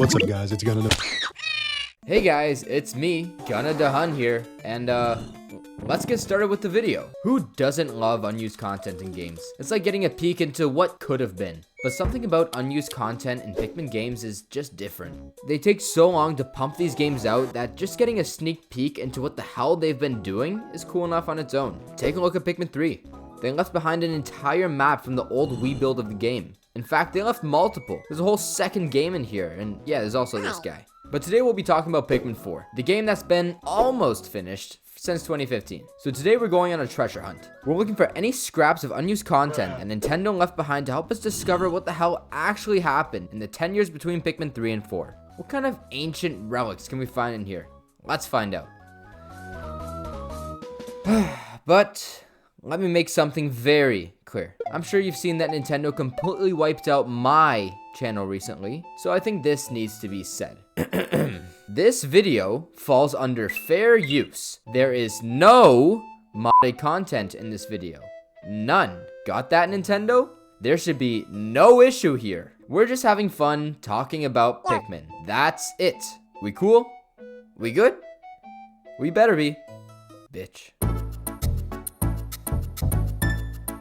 What's up, guys? It's Gunna. Hey guys, it's me, Gunna the Hun here, and let's get started with the video. Who doesn't love unused content in games? It's like getting a peek into what could have been. But something about unused content in Pikmin games is just different. They take so long to pump these games out that just getting a sneak peek into what the hell they've been doing is cool enough on its own. Take a look at Pikmin 3. They left behind an entire map from the old Wii build of the game. In fact, they left multiple. There's a whole second game in here, and yeah, there's also this guy. But today we'll be talking about Pikmin 4, the game that's been almost finished since 2015. So today we're going on a treasure hunt. We're looking for any scraps of unused content that Nintendo left behind to help us discover what the hell actually happened in the 10 years between Pikmin 3 and 4. What kind of ancient relics can we find in here? Let's find out. But let me make something very clear. I'm sure you've seen that Nintendo completely wiped out my channel recently, so I think this needs to be said. This video falls under fair use. There is no modded content in this video. None. Got that, Nintendo? There should be no issue here. We're just having fun talking about Pikmin. That's it. We cool? We good? We better be. Bitch.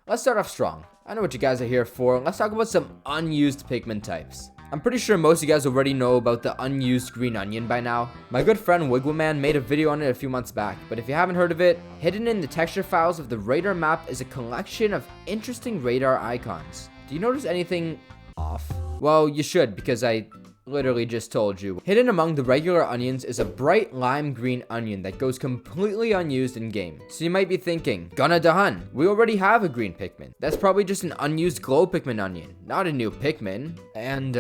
Let's start off strong. I know what you guys are here for. Let's talk about some unused Pikmin types. I'm pretty sure most of you guys already know about the unused green onion by now. My good friend Wiggleman made a video on it a few months back, but if you haven't heard of it, hidden in the texture files of the radar map is a collection of interesting radar icons. Do you notice anything off? Well, you should, because I literally just told you. Hidden among the regular onions is a bright lime green onion that goes completely unused in game. So you might be thinking, Gunna da Hun, we already have a green Pikmin. That's probably just an unused glow Pikmin onion, not a new Pikmin. And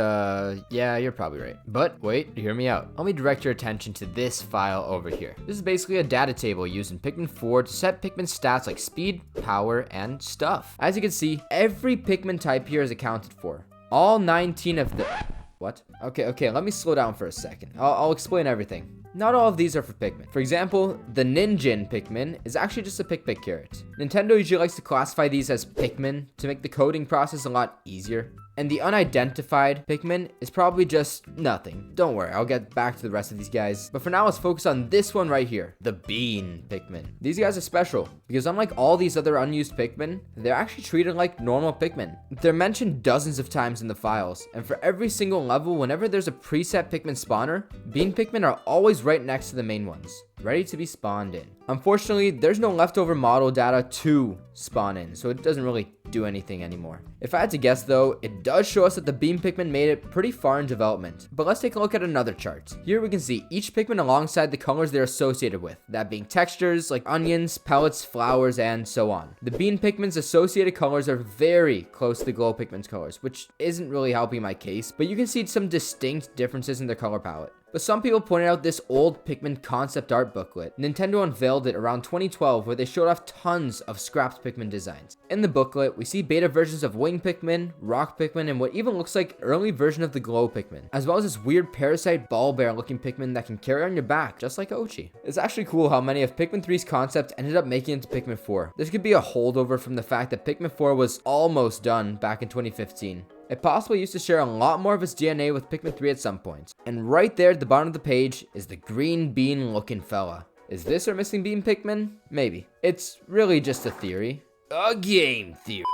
yeah, you're probably right. But wait, hear me out. Let me direct your attention to this file over here. This is basically a data table used in Pikmin 4 to set Pikmin stats like speed, power, and stuff. As you can see, every Pikmin type here is accounted for. All 19 of the... What? Okay, let me slow down for a second. I'll explain everything. Not all of these are for Pikmin. For example, the Ninjin Pikmin is actually just a Pikmin carrot. Nintendo usually likes to classify these as Pikmin to make the coding process a lot easier. And the unidentified Pikmin is probably just nothing. Don't worry, I'll get back to the rest of these guys. But for now, let's focus on this one right here, the Bean Pikmin. These guys are special because unlike all these other unused Pikmin, they're actually treated like normal Pikmin. They're mentioned dozens of times in the files, and for every single level, whenever there's a preset Pikmin spawner, Bean Pikmin are always right next to the main ones, ready to be spawned in. Unfortunately, there's no leftover model data to spawn in, so it doesn't really do anything anymore. If I had to guess though, it does show us that the Bean Pikmin made it pretty far in development. But let's take a look at another chart. Here we can see each Pikmin alongside the colors they're associated with, that being textures like onions, pellets, flowers, and so on. The Bean Pikmin's associated colors are very close to the Glow Pikmin's colors, which isn't really helping my case, but you can see some distinct differences in their color palette. But some people pointed out this old Pikmin concept art booklet. Nintendo unveiled it around 2012 where they showed off tons of scrapped Pikmin designs. In the booklet, we see beta versions of Wing Pikmin, Rock Pikmin, and what even looks like early version of the Glow Pikmin, as well as this weird parasite ball bear looking Pikmin that can carry on your back, just like Oatchi. It's actually cool how many of Pikmin 3's concepts ended up making it to Pikmin 4. This could be a holdover from the fact that Pikmin 4 was almost done back in 2015. It possibly used to share a lot more of its DNA with Pikmin 3 at some point. And right there at the bottom of the page is the green bean looking fella. Is this our missing bean Pikmin? Maybe. It's really just a theory. A game theory.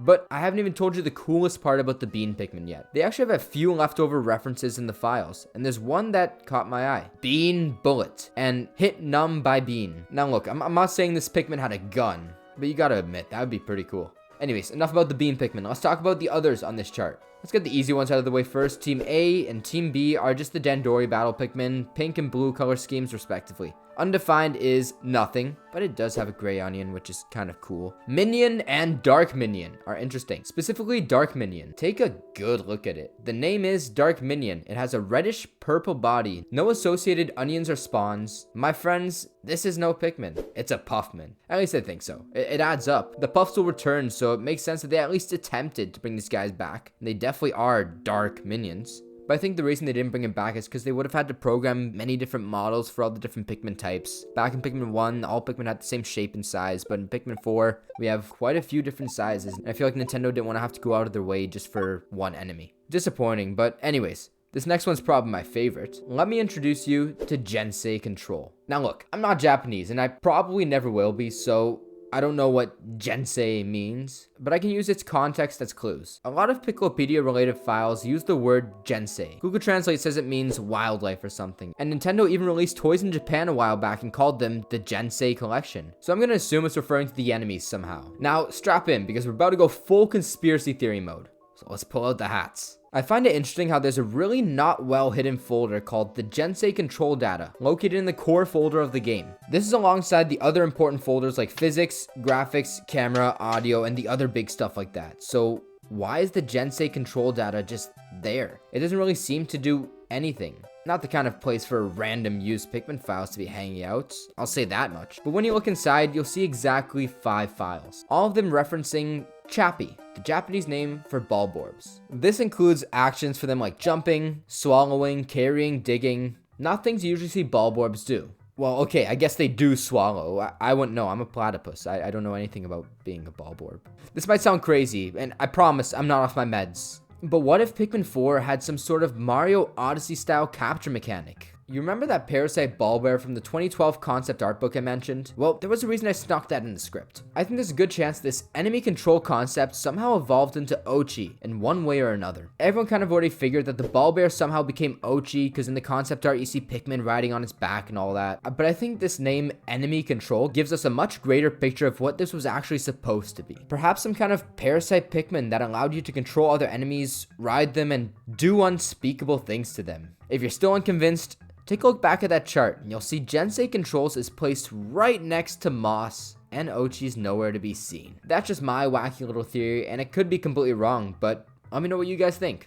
But I haven't even told you the coolest part about the Bean Pikmin yet. They actually have a few leftover references in the files, and there's one that caught my eye. Bean Bullet and Hit Numb by Bean. Now look, I'm not saying this Pikmin had a gun, but you gotta admit, that would be pretty cool. Anyways, enough about the Bean Pikmin. Let's talk about the others on this chart. Let's get the easy ones out of the way first. Team A and Team B are just the Dandori Battle Pikmin, pink and blue color schemes respectively. Undefined is nothing, but it does have a gray onion, which is kind of cool. Minion and Dark Minion are interesting. Specifically Dark Minion. Take a good look at it. The name is Dark Minion. It has a reddish purple body. No associated onions or spawns. My friends, this is no Pikmin. It's a Puffmin. At least I think so. It adds up. The Puffs will return, so it makes sense that they at least attempted to bring these guys back. And they definitely are Dark Minions. But I think the reason they didn't bring it back is because they would have had to program many different models for all the different Pikmin types. Back in Pikmin 1, all Pikmin had the same shape and size, but in Pikmin 4, we have quite a few different sizes. And I feel like Nintendo didn't want to have to go out of their way just for one enemy. Disappointing, but anyways. This next one's probably my favorite. Let me introduce you to Gensei Control. Now look, I'm not Japanese and I probably never will be, so I don't know what Gensei means, but I can use its context as clues. A lot of Picklepedia related files use the word Gensei. Google Translate says it means wildlife or something, and Nintendo even released toys in Japan a while back and called them the Gensei collection. So I'm gonna assume it's referring to the enemies somehow. Now strap in, because we're about to go full conspiracy theory mode. So let's pull out the hats. I find it interesting how there's a really not well hidden folder called the Gensei Control Data, located in the core folder of the game. This is alongside the other important folders like physics, graphics, camera, audio, and the other big stuff like that. So why is the Gensei Control Data just there? It doesn't really seem to do anything. Not the kind of place for random used Pikmin files to be hanging out, I'll say that much. But when you look inside, you'll see exactly 5 files, all of them referencing Chappy, the Japanese name for bulborbs. This includes actions for them like jumping, swallowing, carrying, digging, not things you usually see bulborbs do. Well, okay, I guess they do swallow. I wouldn't know, I'm a platypus. I don't know anything about being a bulborb. This might sound crazy, and I promise I'm not off my meds. But what if Pikmin 4 had some sort of Mario Odyssey style capture mechanic? You remember that parasite Bulbear from the 2012 concept art book I mentioned? Well, there was a reason I snuck that in the script. I think there's a good chance this enemy control concept somehow evolved into Oatchi in one way or another. Everyone kind of already figured that the Bulbear somehow became Oatchi because in the concept art you see Pikmin riding on its back and all that. But I think this name enemy control gives us a much greater picture of what this was actually supposed to be. Perhaps some kind of parasite Pikmin that allowed you to control other enemies, ride them, and do unspeakable things to them. If you're still unconvinced, take a look back at that chart and you'll see Gensei Controls is placed right next to Moss and Oatchi's nowhere to be seen. That's just my wacky little theory and it could be completely wrong, but let me know what you guys think.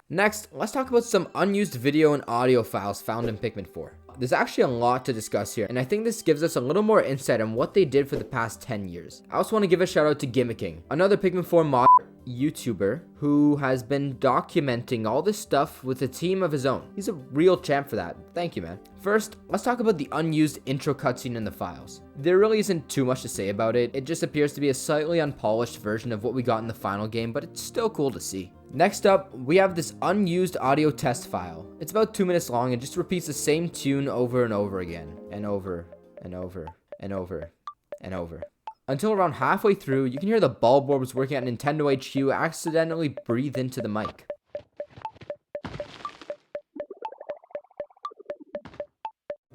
Next, let's talk about some unused video and audio files found in Pikmin 4. There's actually a lot to discuss here, and I think this gives us a little more insight on what they did for the past 10 years. I also want to give a shout out to Gimmicking, another Pikmin 4 mod YouTuber who has been documenting all this stuff with a team of his own. He's a real champ for that. Thank you, man. First, let's talk about the unused intro cutscene in the files. There really isn't too much to say about it. It just appears to be a slightly unpolished version of what we got in the final game, but it's still cool to see. Next up, we have this unused audio test file. It's about 2 minutes long and just repeats the same tune over and over again, and over, and over, and over, and over. Until around halfway through, you can hear the bulborbs working at Nintendo HQ accidentally breathe into the mic.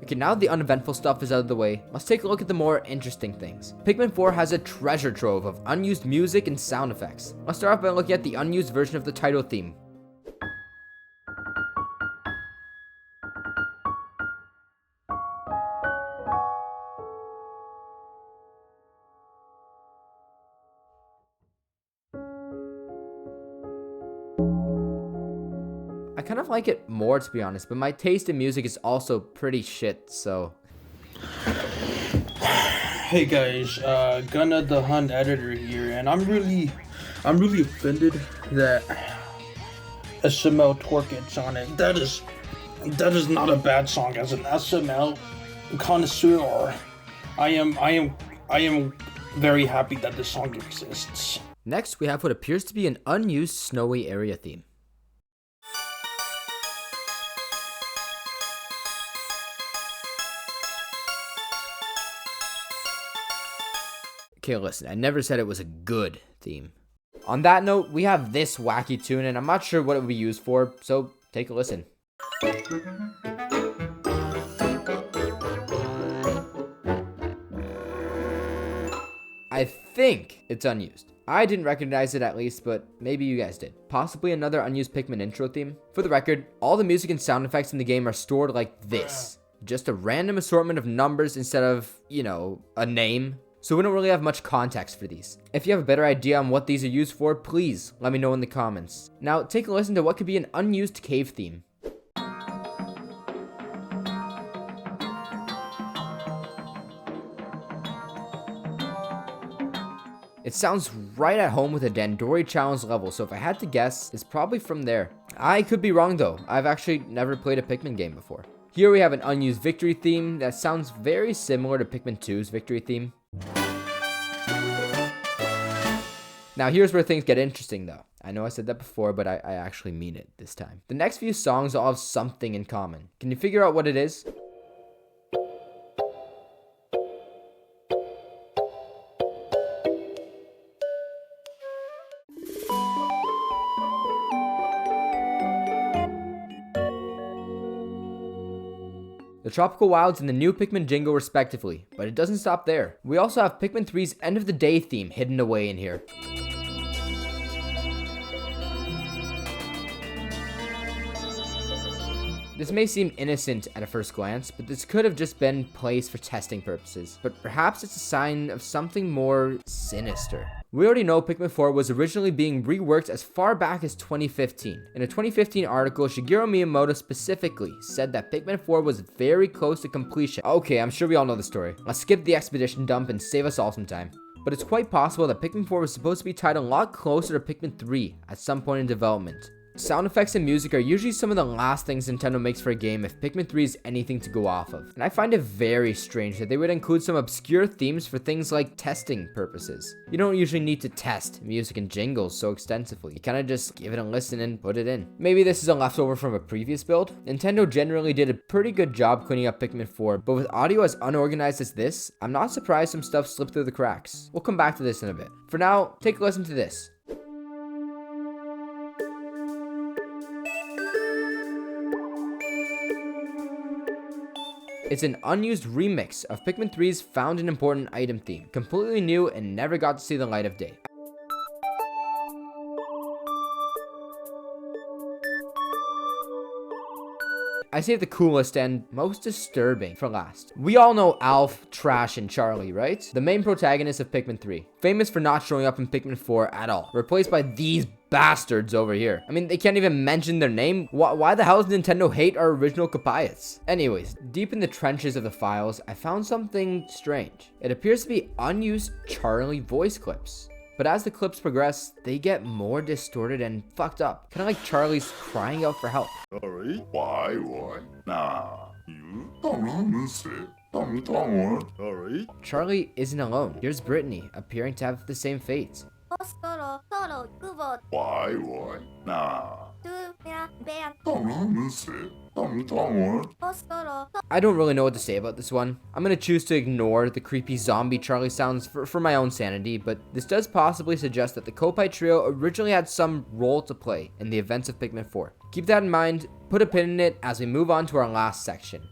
Okay, now the uneventful stuff is out of the way, let's take a look at the more interesting things. Pikmin 4 has a treasure trove of unused music and sound effects. Let's start off by looking at the unused version of the title theme. I kind of like it more, to be honest, but my taste in music is also pretty shit, so. Hey guys, Gunna the Hun editor here, and I'm really offended that SML Twerkits on it. That is not a bad song. As an SML connoisseur, I am very happy that this song exists. Next, we have what appears to be an unused snowy area theme. Okay, listen, I never said it was a good theme. On that note, we have this wacky tune, and I'm not sure what it would be used for, so take a listen. I think it's unused. I didn't recognize it at least, but maybe you guys did. Possibly another unused Pikmin intro theme. For the record, all the music and sound effects in the game are stored like this. Just a random assortment of numbers instead of, you know, a name. So we don't really have much context for these. If you have a better idea on what these are used for, please let me know in the comments. Now take a listen to what could be an unused cave theme. It sounds right at home with a Dandori challenge level, so if I had to guess, it's probably from there. I could be wrong though, I've actually never played a Pikmin game before. Here we have an unused victory theme that sounds very similar to Pikmin 2's victory theme. Now here's where things get interesting though. I know I said that before, but I actually mean it this time. The next few songs all have something in common. Can you figure out what it is? The Tropical Wilds and the new Pikmin jingle respectively, but it doesn't stop there. We also have Pikmin 3's End of the Day theme hidden away in here. This may seem innocent at a first glance, but this could have just been placed for testing purposes. But perhaps it's a sign of something more sinister. We already know Pikmin 4 was originally being reworked as far back as 2015. In a 2015 article, Shigeru Miyamoto specifically said that Pikmin 4 was very close to completion. Okay, I'm sure we all know the story. Let's skip the expedition dump and save us all some time. But it's quite possible that Pikmin 4 was supposed to be tied a lot closer to Pikmin 3 at some point in development. Sound effects and music are usually some of the last things Nintendo makes for a game if Pikmin 3 is anything to go off of. And I find it very strange that they would include some obscure themes for things like testing purposes. You don't usually need to test music and jingles so extensively. You kind of just give it a listen and put it in. Maybe this is a leftover from a previous build. Nintendo generally did a pretty good job cleaning up Pikmin 4, but with audio as unorganized as this, I'm not surprised some stuff slipped through the cracks. We'll come back to this in a bit. For now, take a listen to this. It's an unused remix of Pikmin 3's Found an Important Item theme, completely new and never got to see the light of day. I saved the coolest and most disturbing for last. We all know Alf, Trash, and Charlie, right? The main protagonists of Pikmin 3. Famous for not showing up in Pikmin 4 at all. Replaced by these bastards over here. I mean, they can't even mention their name. Why the hell does Nintendo hate our original Copiates? Anyways, deep in the trenches of the files, I found something strange. It appears to be unused Charlie voice clips. But as the clips progress, they get more distorted and fucked up. Kind of like Charlie's crying out for help. Sorry, why? Nah, you don't Sorry. Charlie isn't alone. Here's Brittany, appearing to have the same fate. Why? Nah. I don't really know what to say about this one. I'm gonna choose to ignore the creepy zombie Charlie sounds for my own sanity, but this does possibly suggest that the Koppai trio originally had some role to play in the events of Pikmin 4. Keep that in mind, put a pin in it as we move on to our last section.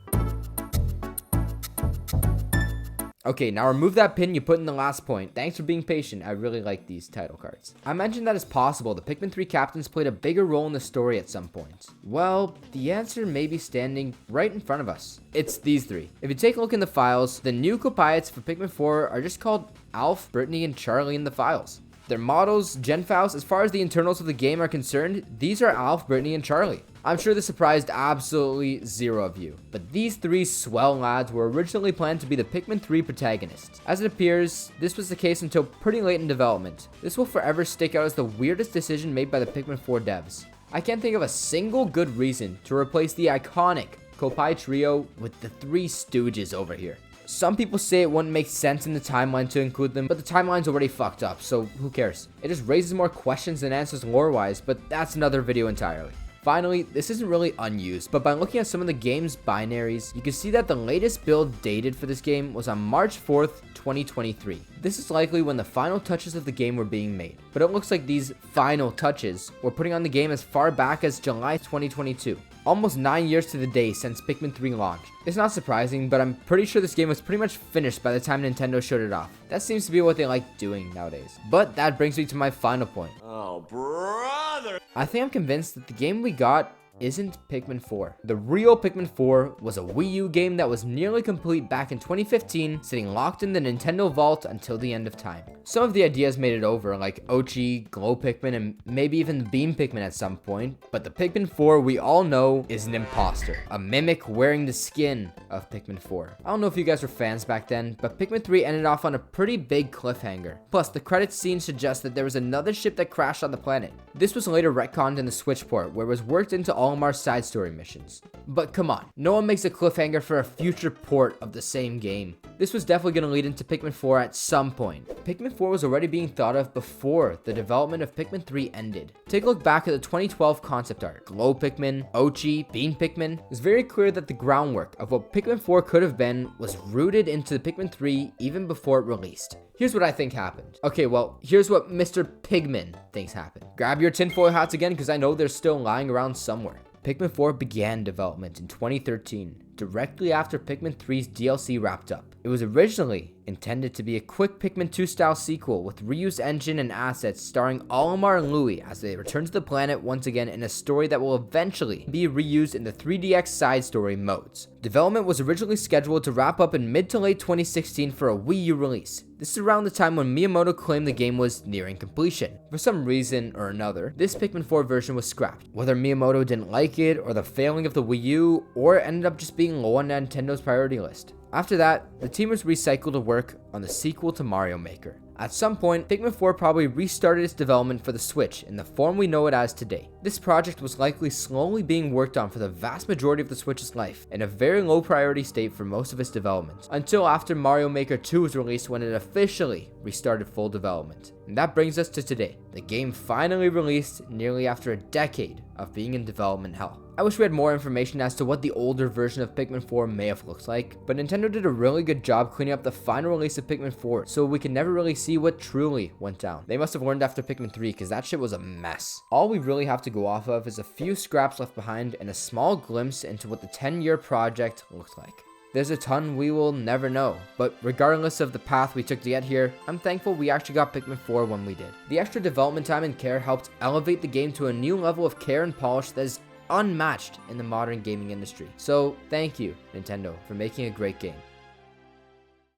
Okay, now remove that pin you put in the last point. Thanks for being patient. I really like these title cards. I mentioned that it's possible the Pikmin 3 captains played a bigger role in the story at some point. Well, the answer may be standing right in front of us. It's these three. If you take a look in the files, the new Copiates for Pikmin 4 are just called Alf, Brittany, and Charlie in the files. Their models, gen files, as far as the internals of the game are concerned, these are Alf, Brittany, and Charlie. I'm sure this surprised absolutely zero of you, but these three swell lads were originally planned to be the Pikmin 3 protagonists. As it appears, this was the case until pretty late in development. This will forever stick out as the weirdest decision made by the Pikmin 4 devs. I can't think of a single good reason to replace the iconic Koppai trio with the Three Stooges over here. Some people say it wouldn't make sense in the timeline to include them, but the timeline's already fucked up, so who cares? It just raises more questions than answers lore-wise, but that's another video entirely. Finally, this isn't really unused, but by looking at some of the game's binaries, you can see that the latest build dated for this game was on March 4th, 2023. This is likely when the final touches of the game were being made, but it looks like these final touches were putting on the game as far back as July 2022. Almost 9 years to the day since Pikmin 3 launched. It's not surprising, but I'm pretty sure this game was pretty much finished by the time Nintendo showed it off. That seems to be what they like doing nowadays. But that brings me to my final point. Oh, brother! I think I'm convinced that the game we got isn't Pikmin 4. The real Pikmin 4 was a Wii U game that was nearly complete back in 2015, sitting locked in the Nintendo vault until the end of time. Some of the ideas made it over, like Oatchi, Glow Pikmin, and maybe even Beam Pikmin at some point, but the Pikmin 4 we all know is an imposter, a mimic wearing the skin of Pikmin 4. I don't know if you guys were fans back then, but Pikmin 3 ended off on a pretty big cliffhanger. Plus, the credits scene suggests that there was another ship that crashed on the planet. This was later retconned in the Switch port, where it was worked into all Olimar's side story missions. But come on, no one makes a cliffhanger for a future port of the same game. This was definitely going to lead into Pikmin 4 at some point. Pikmin 4 was already being thought of before the development of Pikmin 3 ended. Take a look back at the 2012 concept art. Glow Pikmin, Oatchi, Bean Pikmin. It's very clear that the groundwork of what Pikmin 4 could have been was rooted into Pikmin 3 even before it released. Here's what I think happened. Okay, well, here's what Mr. Pigman thinks happened. Grab your tinfoil hats again, because I know they're still lying around somewhere. Pikmin 4 began development in 2013, directly after Pikmin 3's DLC wrapped up. It was originally intended to be a quick Pikmin 2 style sequel with reused engine and assets starring Olimar and Louie as they return to the planet once again in a story that will eventually be reused in the 3DX side story modes. Development was originally scheduled to wrap up in mid to late 2016 for a Wii U release. This is around the time when Miyamoto claimed the game was nearing completion. For some reason or another, this Pikmin 4 version was scrapped. Whether Miyamoto didn't like it, or the failing of the Wii U, or it ended up just being low on Nintendo's priority list. After that, the team was recycled to work on the sequel to Mario Maker. At some point, Pikmin 4 probably restarted its development for the Switch in the form we know it as today. This project was likely slowly being worked on for the vast majority of the Switch's life, in a very low priority state for most of its development, until after Mario Maker 2 was released when it officially restarted full development. And that brings us to today, the game finally released nearly after a decade of being in development hell. I wish we had more information as to what the older version of Pikmin 4 may have looked like, but Nintendo did a really good job cleaning up the final release of Pikmin 4, so we can never really see what truly went down. They must have learned after Pikmin 3, because that shit was a mess. All we really have to go off of is a few scraps left behind and a small glimpse into what the 10-year project looked like. There's a ton we will never know, but regardless of the path we took to get here, I'm thankful we actually got Pikmin 4 when we did. The extra development time and care helped elevate the game to a new level of care and polish that is unmatched in the modern gaming industry. So thank you, Nintendo, for making a great game.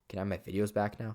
Can I have my videos back now?